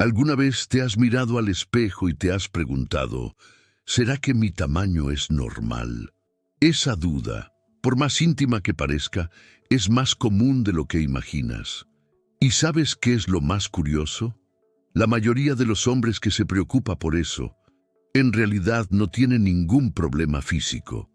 ¿Alguna vez te has mirado al espejo y te has preguntado, ¿será que mi tamaño es normal? Esa duda, por más íntima que parezca, es más común de lo que imaginas. ¿Y sabes qué es lo más curioso? La mayoría de los hombres que se preocupa por eso, en realidad no tienen ningún problema físico.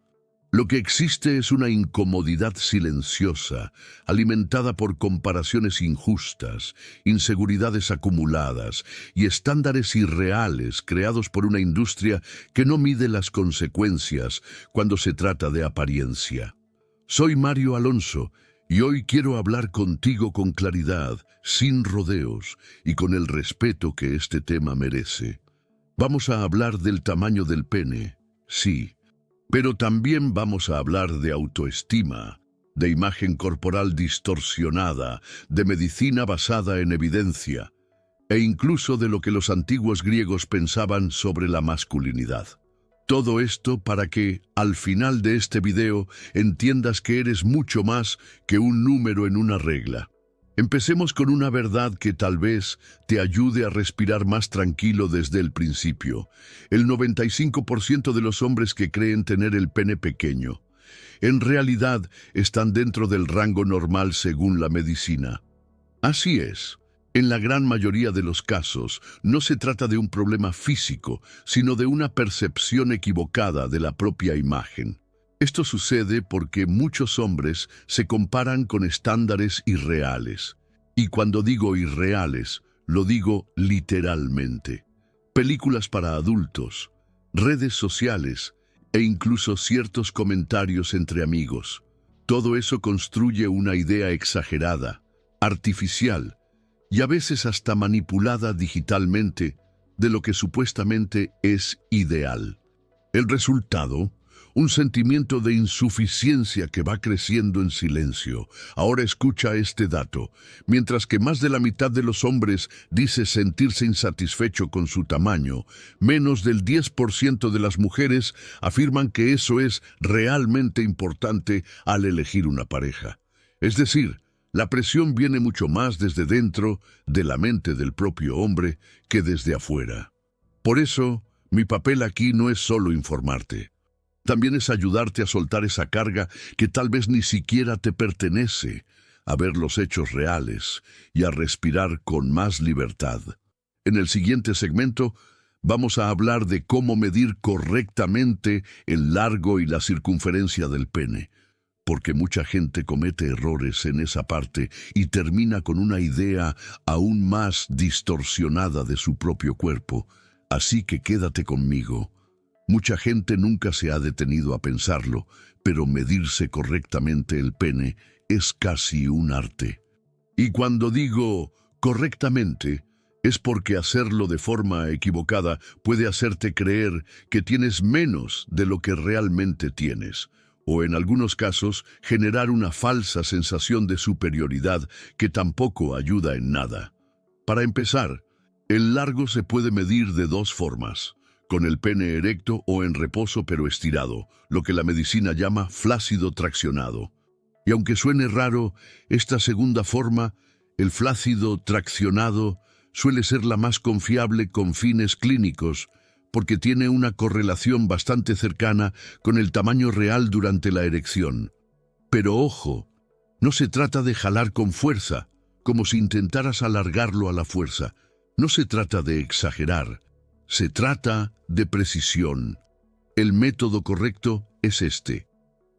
Lo que existe es una incomodidad silenciosa, alimentada por comparaciones injustas, inseguridades acumuladas y estándares irreales creados por una industria que no mide las consecuencias cuando se trata de apariencia. Soy Mario Alonso y hoy quiero hablar contigo con claridad, sin rodeos y con el respeto que este tema merece. Vamos a hablar del tamaño del pene, sí. Pero también vamos a hablar de autoestima, de imagen corporal distorsionada, de medicina basada en evidencia, e incluso de lo que los antiguos griegos pensaban sobre la masculinidad. Todo esto para que, al final de este video, entiendas que eres mucho más que un número en una regla. Empecemos con una verdad que tal vez te ayude a respirar más tranquilo desde el principio. El 95% de los hombres que creen tener el pene pequeño, en realidad están dentro del rango normal según la medicina. Así es, en la gran mayoría de los casos no se trata de un problema físico, sino de una percepción equivocada de la propia imagen. Esto sucede porque muchos hombres se comparan con estándares irreales. Y cuando digo irreales, lo digo literalmente. Películas para adultos, redes sociales e incluso ciertos comentarios entre amigos. Todo eso construye una idea exagerada, artificial y a veces hasta manipulada digitalmente de lo que supuestamente es ideal. El resultado: un sentimiento de insuficiencia que va creciendo en silencio. Ahora escucha este dato. Mientras que más de la mitad de los hombres dice sentirse insatisfecho con su tamaño, menos del 10% de las mujeres afirman que eso es realmente importante al elegir una pareja. Es decir, la presión viene mucho más desde dentro de la mente del propio hombre que desde afuera. Por eso, mi papel aquí no es solo informarte. También es ayudarte a soltar esa carga que tal vez ni siquiera te pertenece, a ver los hechos reales y a respirar con más libertad. En el siguiente segmento vamos a hablar de cómo medir correctamente el largo y la circunferencia del pene, porque mucha gente comete errores en esa parte y termina con una idea aún más distorsionada de su propio cuerpo. Así que quédate conmigo. Mucha gente nunca se ha detenido a pensarlo, pero medirse correctamente el pene es casi un arte. Y cuando digo correctamente, es porque hacerlo de forma equivocada puede hacerte creer que tienes menos de lo que realmente tienes, o en algunos casos generar una falsa sensación de superioridad que tampoco ayuda en nada. Para empezar, el largo se puede medir de dos formas: con el pene erecto o en reposo pero estirado, lo que la medicina llama flácido traccionado. Y aunque suene raro, esta segunda forma, el flácido traccionado, suele ser la más confiable con fines clínicos, porque tiene una correlación bastante cercana con el tamaño real durante la erección. Pero ojo, no se trata de jalar con fuerza, como si intentaras alargarlo a la fuerza. No se trata de exagerar. Se trata de precisión. El método correcto es este.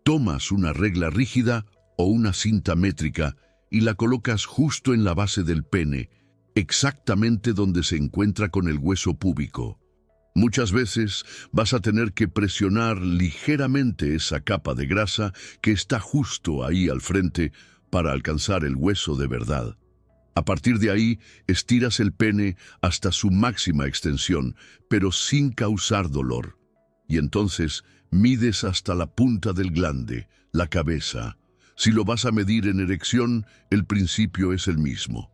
Tomas una regla rígida o una cinta métrica y la colocas justo en la base del pene, exactamente donde se encuentra con el hueso púbico. Muchas veces vas a tener que presionar ligeramente esa capa de grasa que está justo ahí al frente para alcanzar el hueso de verdad. A partir de ahí, estiras el pene hasta su máxima extensión, pero sin causar dolor. Y entonces mides hasta la punta del glande, la cabeza. Si lo vas a medir en erección, el principio es el mismo.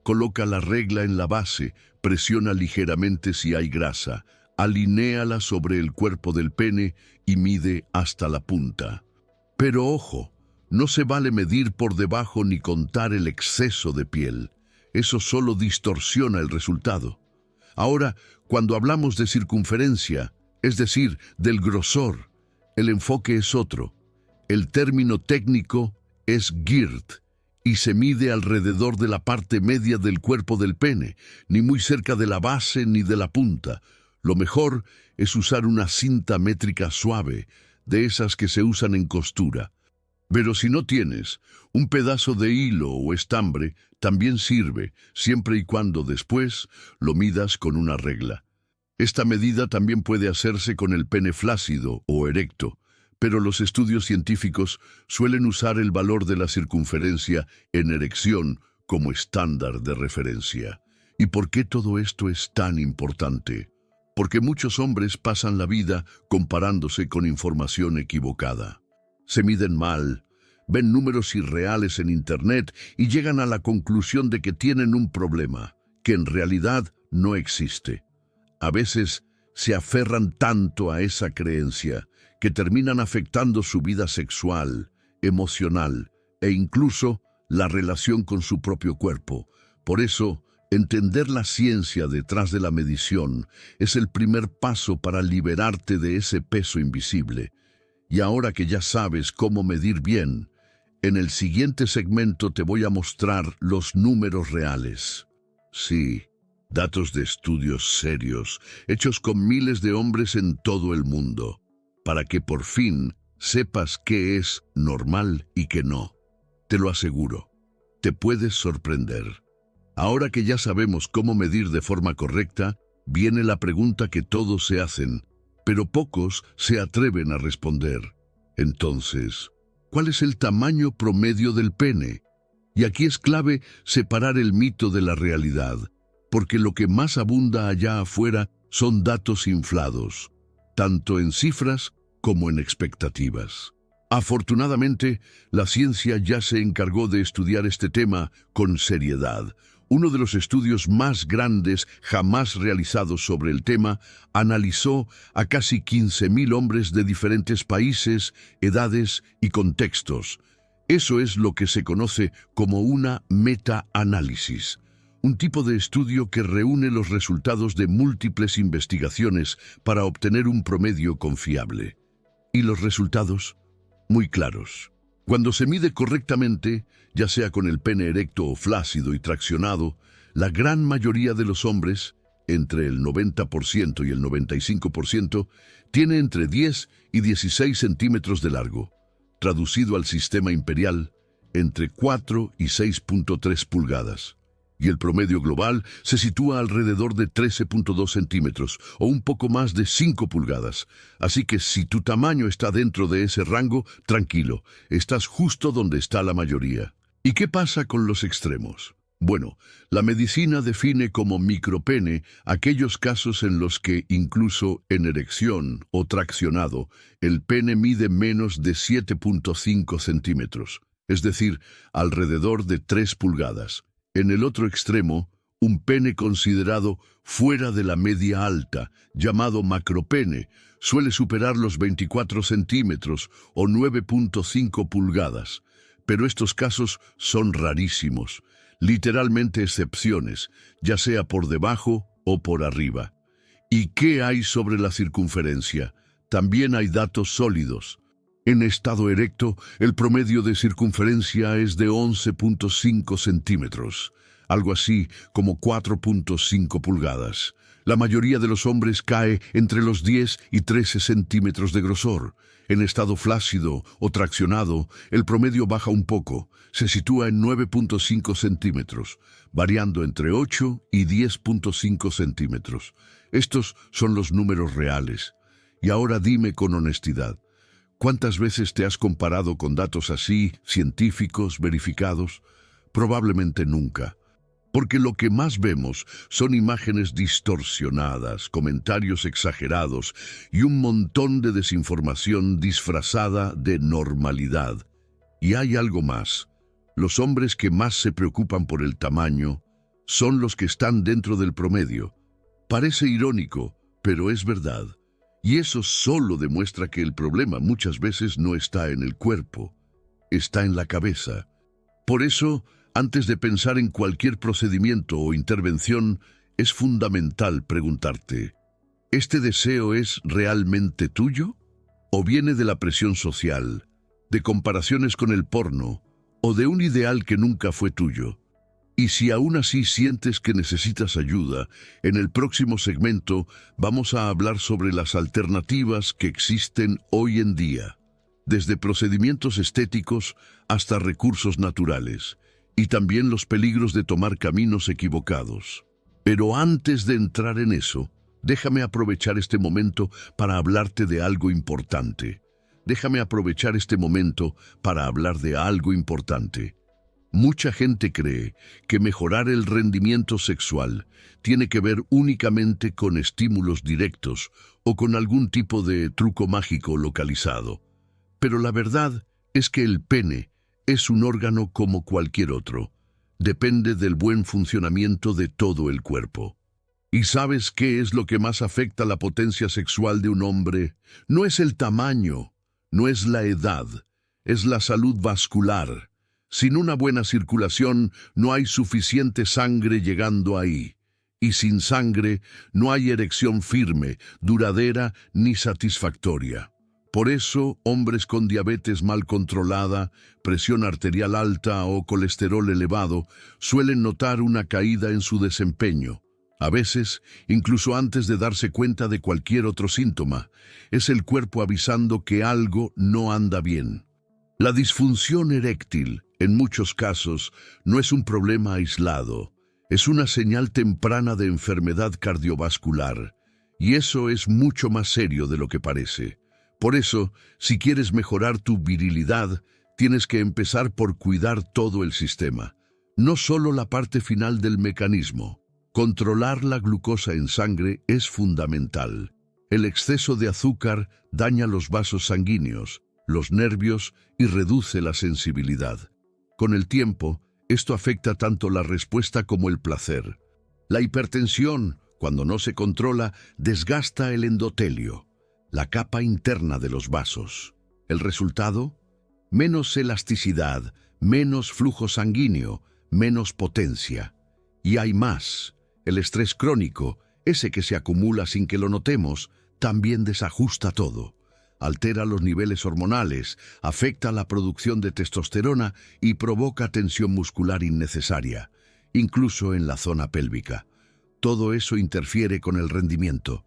Coloca la regla en la base, presiona ligeramente si hay grasa, alinéala sobre el cuerpo del pene y mide hasta la punta. Pero ojo, no se vale medir por debajo ni contar el exceso de piel. eso solo distorsiona el resultado. Ahora, cuando hablamos de circunferencia, es decir, del grosor, el enfoque es otro. El término técnico es girth y se mide alrededor de la parte media del cuerpo del pene, ni muy cerca de la base ni de la punta. Lo mejor es usar una cinta métrica suave, de esas que se usan en costura. Pero si no tienes, un pedazo de hilo o estambre también sirve, siempre y cuando después lo midas con una regla. Esta medida también puede hacerse con el pene flácido o erecto, pero los estudios científicos suelen usar el valor de la circunferencia en erección como estándar de referencia. ¿Y por qué todo esto es tan importante? Porque muchos hombres pasan la vida comparándose con información equivocada. Se miden mal, ven números irreales en Internet y llegan a la conclusión de que tienen un problema, que en realidad no existe. A veces se aferran tanto a esa creencia que terminan afectando su vida sexual, emocional e incluso la relación con su propio cuerpo. Por eso, entender la ciencia detrás de la medición es el primer paso para liberarte de ese peso invisible. Y ahora que ya sabes cómo medir bien, en el siguiente segmento te voy a mostrar los números reales. Sí, datos de estudios serios, hechos con miles de hombres en todo el mundo, para que por fin sepas qué es normal y qué no. Te lo aseguro, te puedes sorprender. Ahora que ya sabemos cómo medir de forma correcta, viene la pregunta que todos se hacen, pero pocos se atreven a responder. Entonces, ¿cuál es el tamaño promedio del pene? Y aquí es clave separar el mito de la realidad, porque lo que más abunda allá afuera son datos inflados, tanto en cifras como en expectativas. Afortunadamente, la ciencia ya se encargó de estudiar este tema con seriedad. Uno de los estudios más grandes jamás realizados sobre el tema analizó a casi 15.000 hombres de diferentes países, edades y contextos. Eso es lo que se conoce como una meta-análisis, un tipo de estudio que reúne los resultados de múltiples investigaciones para obtener un promedio confiable. ¿Y los resultados? Muy claros. Cuando se mide correctamente, ya sea con el pene erecto o flácido y traccionado, la gran mayoría de los hombres, entre el 90% y el 95%, tiene entre 10 y 16 centímetros de largo. Traducido al sistema imperial, entre 4 y 6.3 pulgadas. Y el promedio global se sitúa alrededor de 13.2 centímetros o un poco más de 5 pulgadas. Así que si tu tamaño está dentro de ese rango, tranquilo, estás justo donde está la mayoría. ¿Y qué pasa con los extremos? Bueno, la medicina define como micropene aquellos casos en los que, incluso en erección o traccionado, el pene mide menos de 7.5 centímetros, es decir, alrededor de 3 pulgadas. En el otro extremo, un pene considerado fuera de la media alta, llamado macropene, suele superar los 24 centímetros o 9.5 pulgadas. Pero estos casos son rarísimos, literalmente excepciones, ya sea por debajo o por arriba. ¿Y qué hay sobre la circunferencia? También hay datos sólidos. En estado erecto, el promedio de circunferencia es de 11.5 centímetros, algo así como 4.5 pulgadas. La mayoría de los hombres cae entre los 10 y 13 centímetros de grosor. En estado flácido o traccionado, el promedio baja un poco, se sitúa en 9.5 centímetros, variando entre 8 y 10.5 centímetros. Estos son los números reales. Y ahora dime con honestidad, ¿cuántas veces te has comparado con datos así, científicos, verificados? Probablemente nunca. Porque lo que más vemos son imágenes distorsionadas, comentarios exagerados y un montón de desinformación disfrazada de normalidad. Y hay algo más. Los hombres que más se preocupan por el tamaño son los que están dentro del promedio. Parece irónico, pero es verdad. Y eso solo demuestra que el problema muchas veces no está en el cuerpo, está en la cabeza. Por eso, Antes de pensar en cualquier procedimiento o intervención, es fundamental preguntarte, ¿este deseo es realmente tuyo? ¿O viene de la presión social, de comparaciones con el porno, o de un ideal que nunca fue tuyo? Y si aún así sientes que necesitas ayuda, en el próximo segmento vamos a hablar sobre las alternativas que existen hoy en día, desde procedimientos estéticos hasta recursos naturales, y también los peligros de tomar caminos equivocados. Pero antes de entrar en eso, déjame aprovechar este momento para hablarte de algo importante. Déjame aprovechar este momento para hablar de algo importante. Mucha gente cree que mejorar el rendimiento sexual tiene que ver únicamente con estímulos directos o con algún tipo de truco mágico localizado. Pero la verdad es que el pene es un órgano como cualquier otro. Depende del buen funcionamiento de todo el cuerpo. ¿Y sabes qué es lo que más afecta la potencia sexual de un hombre? No es el tamaño, no es la edad, es la salud vascular. Sin una buena circulación no hay suficiente sangre llegando ahí. Y sin sangre no hay erección firme, duradera ni satisfactoria. Por eso, hombres con diabetes mal controlada, presión arterial alta o colesterol elevado suelen notar una caída en su desempeño. A veces, incluso antes de darse cuenta de cualquier otro síntoma, es el cuerpo avisando que algo no anda bien. La disfunción eréctil, en muchos casos, no es un problema aislado, es una señal temprana de enfermedad cardiovascular, y eso es mucho más serio de lo que parece. Por eso, si quieres mejorar tu virilidad, tienes que empezar por cuidar todo el sistema, no solo la parte final del mecanismo. Controlar la glucosa en sangre es fundamental. El exceso de azúcar daña los vasos sanguíneos, los nervios y reduce la sensibilidad. Con el tiempo, esto afecta tanto la respuesta como el placer. La hipertensión, cuando no se controla, desgasta el endotelio, la capa interna de los vasos. ¿El resultado? Menos elasticidad, menos flujo sanguíneo, menos potencia. Y hay más. El estrés crónico, ese que se acumula sin que lo notemos, también desajusta todo. Altera los niveles hormonales, afecta la producción de testosterona y provoca tensión muscular innecesaria, incluso en la zona pélvica. Todo eso interfiere con el rendimiento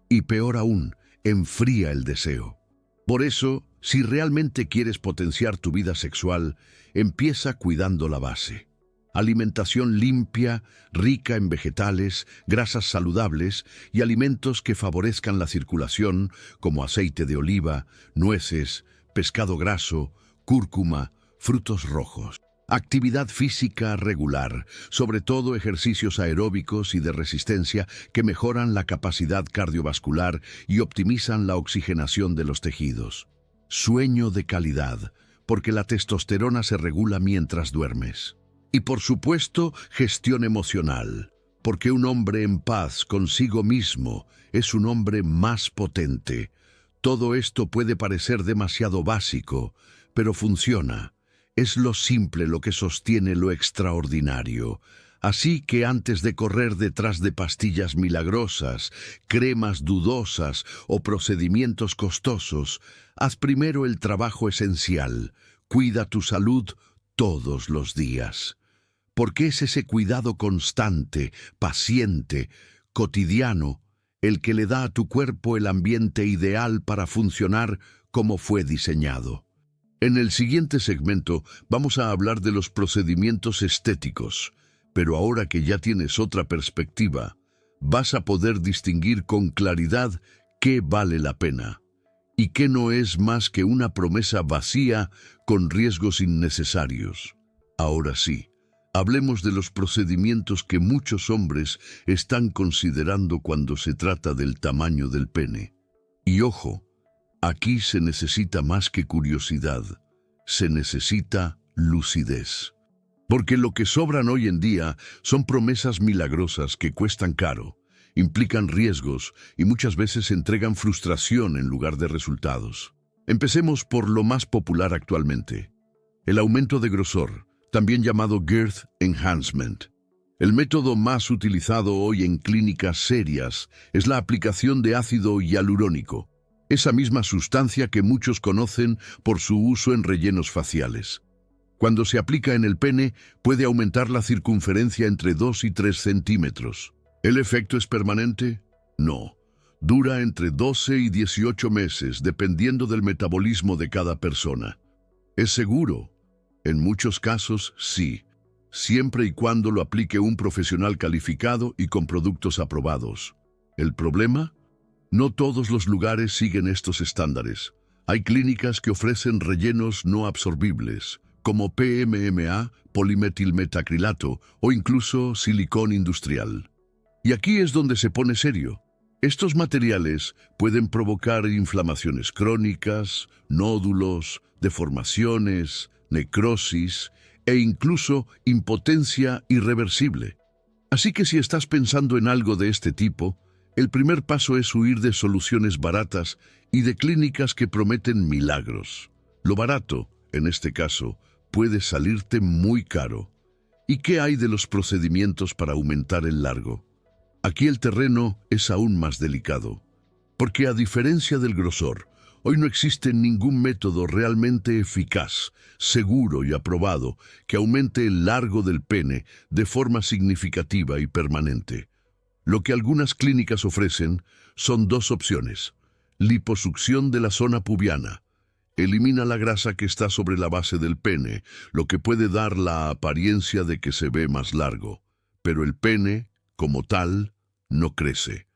y, peor aún, enfría el deseo. Por eso, si realmente quieres potenciar tu vida sexual, empieza cuidando la base. Alimentación limpia, rica en vegetales, grasas saludables y alimentos que favorezcan la circulación, como aceite de oliva, nueces, pescado graso, cúrcuma, frutos rojos. Actividad física regular, sobre todo ejercicios aeróbicos y de resistencia que mejoran la capacidad cardiovascular y optimizan la oxigenación de los tejidos. Sueño de calidad, porque la testosterona se regula mientras duermes. Y por supuesto, gestión emocional, porque un hombre en paz consigo mismo es un hombre más potente. Todo esto puede parecer demasiado básico, pero funciona. Es lo simple lo que sostiene lo extraordinario. Así que antes de correr detrás de pastillas milagrosas, cremas dudosas o procedimientos costosos, haz primero el trabajo esencial. Cuida tu salud todos los días. Porque es ese cuidado constante, paciente, cotidiano, el que le da a tu cuerpo el ambiente ideal para funcionar como fue diseñado. En el siguiente segmento vamos a hablar de los procedimientos estéticos, pero ahora que ya tienes otra perspectiva, vas a poder distinguir con claridad qué vale la pena y qué no es más que una promesa vacía con riesgos innecesarios. Ahora sí, hablemos de los procedimientos que muchos hombres están considerando cuando se trata del tamaño del pene. Y ojo, aquí se necesita más que curiosidad, se necesita lucidez. Porque lo que sobran hoy en día son promesas milagrosas que cuestan caro, implican riesgos y muchas veces entregan frustración en lugar de resultados. Empecemos por lo más popular actualmente, el aumento de grosor, también llamado girth enhancement. El método más utilizado hoy en clínicas serias es la aplicación de ácido hialurónico, esa misma sustancia que muchos conocen por su uso en rellenos faciales. Cuando se aplica en el pene, puede aumentar la circunferencia entre 2 y 3 centímetros. ¿El efecto es permanente? No. Dura entre 12 y 18 meses, dependiendo del metabolismo de cada persona. ¿Es seguro? En muchos casos, sí, siempre y cuando lo aplique un profesional calificado y con productos aprobados. ¿El problema? No todos los lugares siguen estos estándares. Hay clínicas que ofrecen rellenos no absorbibles, como PMMA, polimetilmetacrilato o incluso silicón industrial. Y aquí es donde se pone serio. Estos materiales pueden provocar inflamaciones crónicas, nódulos, deformaciones, necrosis e incluso impotencia irreversible. Así que si estás pensando en algo de este tipo, el primer paso es huir de soluciones baratas y de clínicas que prometen milagros. Lo barato, en este caso, puede salirte muy caro. ¿Y qué hay de los procedimientos para aumentar el largo? Aquí el terreno es aún más delicado, porque a diferencia del grosor, hoy no existe ningún método realmente eficaz, seguro y aprobado que aumente el largo del pene de forma significativa y permanente. Lo que algunas clínicas ofrecen son dos opciones: liposucción de la zona pubiana. Elimina la grasa que está sobre la base del pene, lo que puede dar la apariencia de que se ve más largo. Pero el pene, como tal, no crece.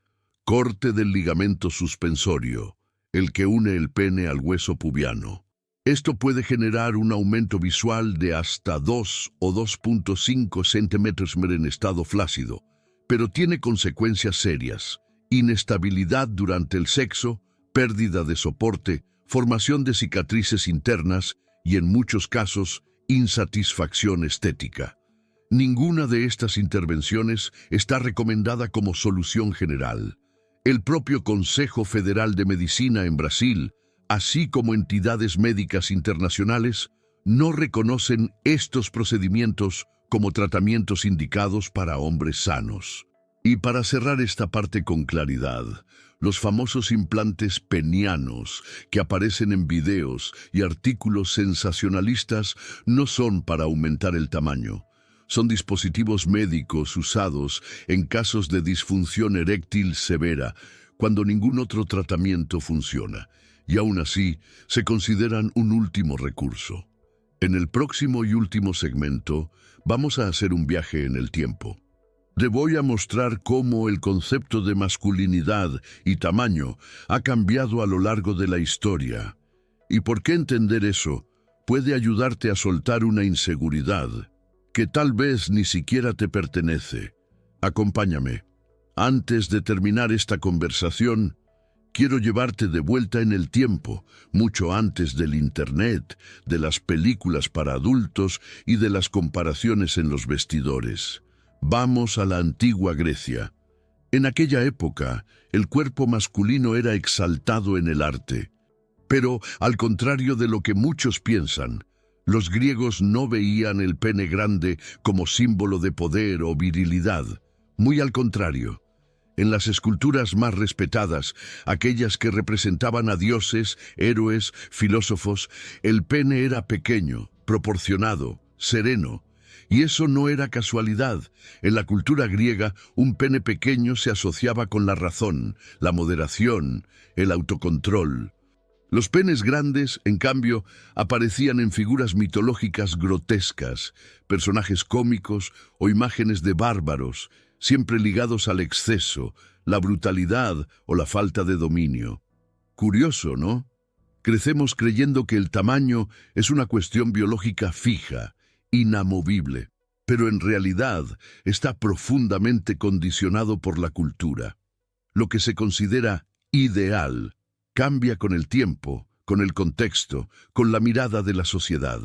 Corte del ligamento suspensorio, el que une el pene al hueso pubiano. Esto puede generar un aumento visual de hasta 2 o 2.5 centímetros en estado flácido, pero tiene consecuencias serias: inestabilidad durante el sexo, pérdida de soporte, formación de cicatrices internas y, en muchos casos, insatisfacción estética. Ninguna de estas intervenciones está recomendada como solución general. El propio Consejo Federal de Medicina en Brasil, así como entidades médicas internacionales, no reconocen estos procedimientos como tratamientos indicados para hombres sanos. Y para cerrar esta parte con claridad, los famosos implantes penianos que aparecen en videos y artículos sensacionalistas no son para aumentar el tamaño. Son dispositivos médicos usados en casos de disfunción eréctil severa, cuando ningún otro tratamiento funciona, y aún así se consideran un último recurso. En el próximo y último segmento vamos a hacer un viaje en el tiempo. Te voy a mostrar cómo el concepto de masculinidad y tamaño ha cambiado a lo largo de la historia, y por qué entender eso puede ayudarte a soltar una inseguridad que tal vez ni siquiera te pertenece. Acompáñame. Antes de terminar esta conversación, quiero llevarte de vuelta en el tiempo, mucho antes del Internet, de las películas para adultos y de las comparaciones en los vestidores. Vamos a la antigua Grecia. En aquella época, el cuerpo masculino era exaltado en el arte. Pero, al contrario de lo que muchos piensan, los griegos no veían el pene grande como símbolo de poder o virilidad. Muy al contrario. En las esculturas más respetadas, aquellas que representaban a dioses, héroes, filósofos, el pene era pequeño, proporcionado, sereno. Y eso no era casualidad. En la cultura griega, un pene pequeño se asociaba con la razón, la moderación, el autocontrol. Los penes grandes, en cambio, aparecían en figuras mitológicas grotescas, personajes cómicos o imágenes de bárbaros, siempre ligados al exceso, la brutalidad o la falta de dominio. Curioso, ¿no? Crecemos creyendo que el tamaño es una cuestión biológica fija, inamovible, pero en realidad está profundamente condicionado por la cultura. Lo que se considera ideal cambia con el tiempo, con el contexto, con la mirada de la sociedad.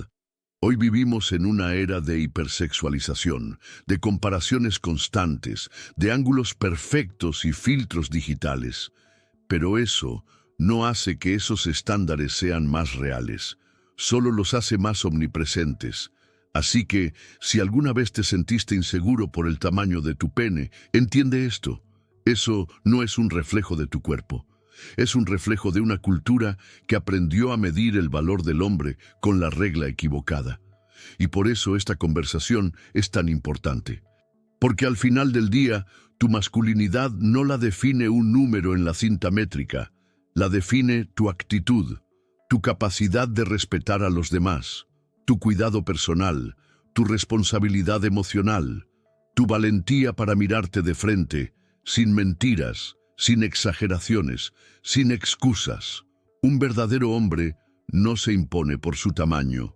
Hoy vivimos en una era de hipersexualización, de comparaciones constantes, de ángulos perfectos y filtros digitales. Pero eso no hace que esos estándares sean más reales, solo los hace más omnipresentes. Así que, si alguna vez te sentiste inseguro por el tamaño de tu pene, entiende esto. Eso no es un reflejo de tu cuerpo. Es un reflejo de una cultura que aprendió a medir el valor del hombre con la regla equivocada. Y por eso esta conversación es tan importante. Porque al final del día, tu masculinidad no la define un número en la cinta métrica, la define tu actitud, tu capacidad de respetar a los demás, tu cuidado personal, tu responsabilidad emocional, tu valentía para mirarte de frente, sin mentiras, sin exageraciones, sin excusas. Un verdadero hombre no se impone por su tamaño,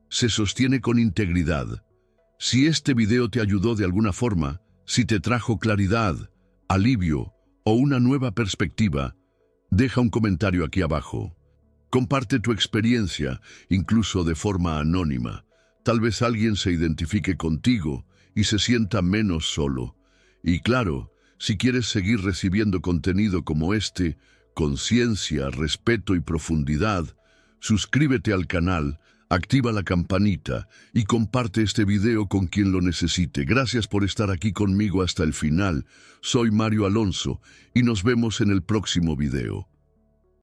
se sostiene con integridad. Si este video te ayudó de alguna forma, si te trajo claridad, alivio o una nueva perspectiva, deja un comentario aquí abajo. Comparte tu experiencia, incluso de forma anónima. Tal vez alguien se identifique contigo y se sienta menos solo. Y claro, si quieres seguir recibiendo contenido como este, con ciencia, respeto y profundidad, suscríbete al canal, activa la campanita y comparte este video con quien lo necesite. Gracias por estar aquí conmigo hasta el final. Soy Mario Alonso y nos vemos en el próximo video.